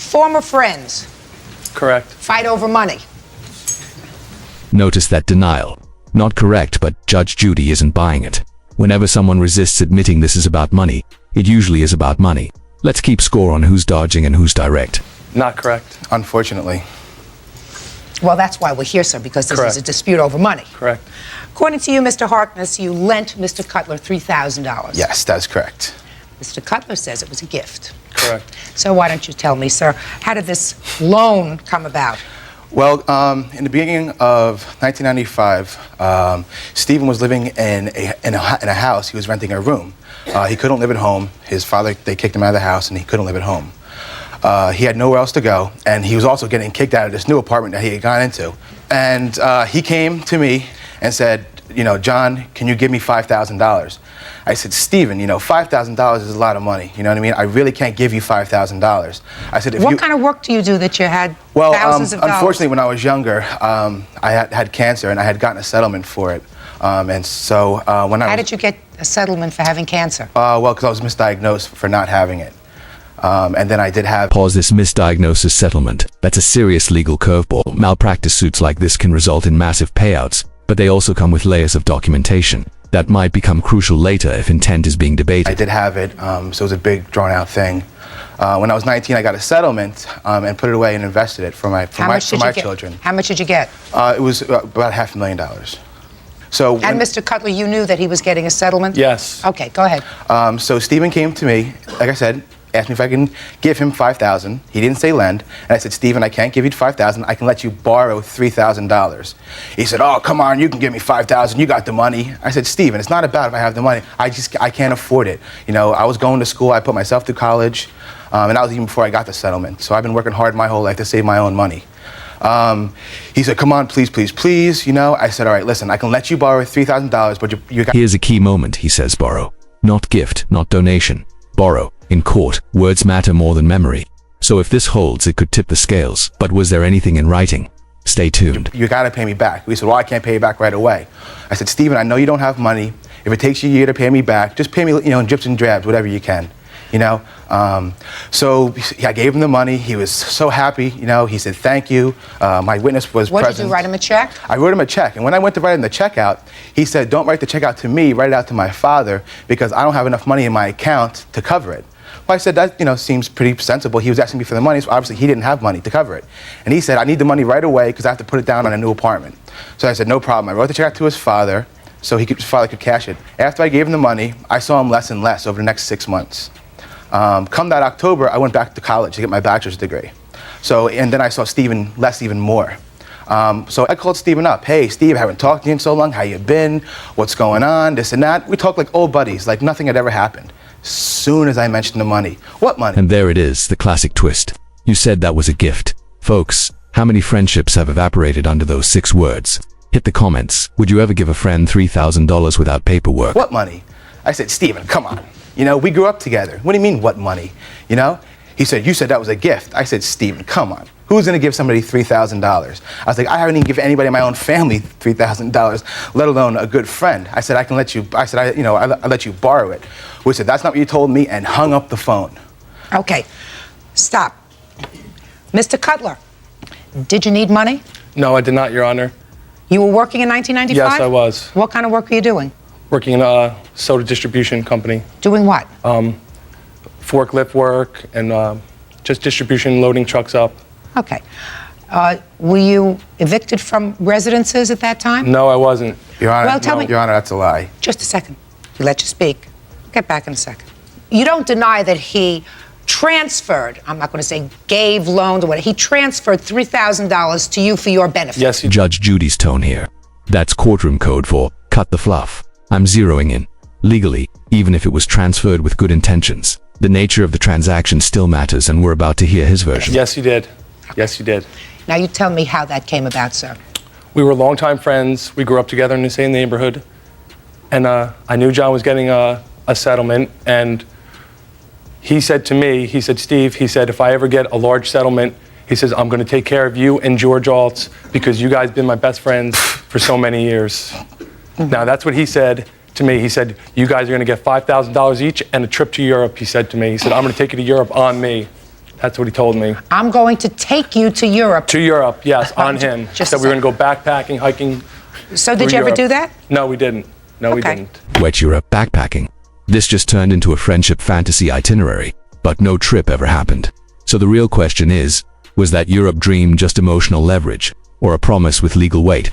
Former friends. Correct. Fight over money. Notice that denial. Not correct, but Judge Judy isn't buying it. Whenever someone resists admitting this is about money, it usually is about money. Let's keep score on who's dodging and who's direct. Not correct. Unfortunately. Well, that's why we're here, sir, because this is a dispute over money. Correct. According to you, Mr. Harkness, you lent Mr. Cutler $3,000. Yes, that's correct. Mr. Cutler says it was a gift. Correct. So why don't you tell me, sir, how did this loan come about? Well, in the beginning of 1995, Stephen was living in a house. He was renting a room. He couldn't live at home. His father, they kicked him out of the house, and he couldn't live at home. He had nowhere else to go, and he was also getting kicked out of this new apartment that he had gone into. And he came to me and said, you know, John, can you give me $5,000? I said, Stephen, you know, $5,000 is a lot of money. You know what I mean? I really can't give you $5,000. I said, what kind of work do you do that you had thousands of dollars? Unfortunately, when I was younger, I had cancer, and I had gotten a settlement for it. And so when How did you get a settlement for having cancer? Well, because I was misdiagnosed for not having it. And then I did have... Pause this misdiagnosis settlement. That's a serious legal curveball. Malpractice suits like this can result in massive payouts, but they also come with layers of documentation that might become crucial later if intent is being debated. I did have it, so it was a big, drawn-out thing. When I was 19, I got a settlement and put it away and invested it for my children. How much did you get? It was about $500,000. So and Mr. Cutler, you knew that he was getting a settlement? Yes. Okay, go ahead. So Stephen came to me, like I said, asked me if I can give him $5,000. He didn't say lend, and I said, Stephen, I can't give you $5,000. I can let you borrow $3,000. He said, oh, come on, you can give me $5,000. You got the money. I said, Stephen, it's not about if I have the money. I can't afford it. You know, I was going to school. I put myself through college, and that was even before I got the settlement. So I've been working hard my whole life to save my own money. He said, come on, please, please, please. You know, I said, all right, listen, I can let you borrow $3,000, but you got... Here's a key moment, he says borrow. Not gift, not donation. Borrow. In court, words matter more than memory. So if this holds, it could tip the scales. But was there anything in writing? Stay tuned. You gotta pay me back. He said, well, I can't pay you back right away. I said, Stephen, I know you don't have money. If it takes you a year to pay me back, just pay me, you know, in drips and drabs, whatever you can. You know, so I gave him the money. He was so happy. You know, he said thank you. My witness was present. What did you write him a check? I wrote him a check, and when I went to write him the check out, he said, "Don't write the check out to me. Write it out to my father because I don't have enough money in my account to cover it." Well, I said that, you know, seems pretty sensible. He was asking me for the money, so obviously he didn't have money to cover it, and he said, "I need the money right away because I have to put it down on a new apartment." So I said, "No problem." I wrote the check out to his father so his father could cash it. After I gave him the money, I saw him less and less over the next 6 months. Come that October, I went back to college to get my bachelor's degree. So, and then I saw Stephen less even more. So I called Stephen up. Hey, Steve, I haven't talked to you in so long. How you been? What's going on? This and that. We talked like old buddies, like nothing had ever happened. Soon as I mentioned the money. What money? And there it is, the classic twist. You said that was a gift. Folks, how many friendships have evaporated under those 6 words? Hit the comments. Would you ever give a friend $3,000 without paperwork? What money? I said, Stephen, come on. You know, we grew up together. What do you mean, what money? You know? He said, you said that was a gift. I said, Stephen, come on. Who's going to give somebody $3,000? I was like, I haven't even given anybody in my own family $3,000, let alone a good friend. I said, I can let you, I let you borrow it. We said, that's not what you told me, and hung up the phone. Okay, stop. Mr. Cutler, did you need money? No, I did not, Your Honor. You were working in 1995? Yes, I was. What kind of work were you doing? Working in a soda distribution company. Doing what? Forklift work and just distribution, loading trucks up. Okay. Were you evicted from residences at that time? No, I wasn't. Your Honor, Well, tell me. Your Honor, that's a lie. Just a second. He let you speak. Get back in a second. You don't deny that he transferred, I'm not going to say gave, loaned, or whatever, he transferred $3,000 to you for your benefit. Yes, Judge Judy's tone here. That's courtroom code for cut the fluff. I'm zeroing in. Legally, even if it was transferred with good intentions, the nature of the transaction still matters, and we're about to hear his version. Yes, you did. Yes, you did. Now you tell me how that came about, sir. We were longtime friends. We grew up together in the same neighborhood. And I knew John was getting a settlement, and he said to me, he said, Steve, he said, if I ever get a large settlement, he says, I'm going to take care of you and George Altz because you guys been my best friends for so many years. Now, that's what he said to me. He said, you guys are going to get $5,000 each and a trip to Europe, he said to me. He said, I'm going to take you to Europe on me. That's what he told me. I'm going to take you to Europe. To Europe, yes, on him. Just Said a we were going to go backpacking, hiking. So did through you ever Europe. do that? No, we didn't. No, we Okay. didn't. Wet Europe backpacking. This just turned into a friendship fantasy itinerary, but no trip ever happened. So the real question is, was that Europe dream just emotional leverage, or a promise with legal weight?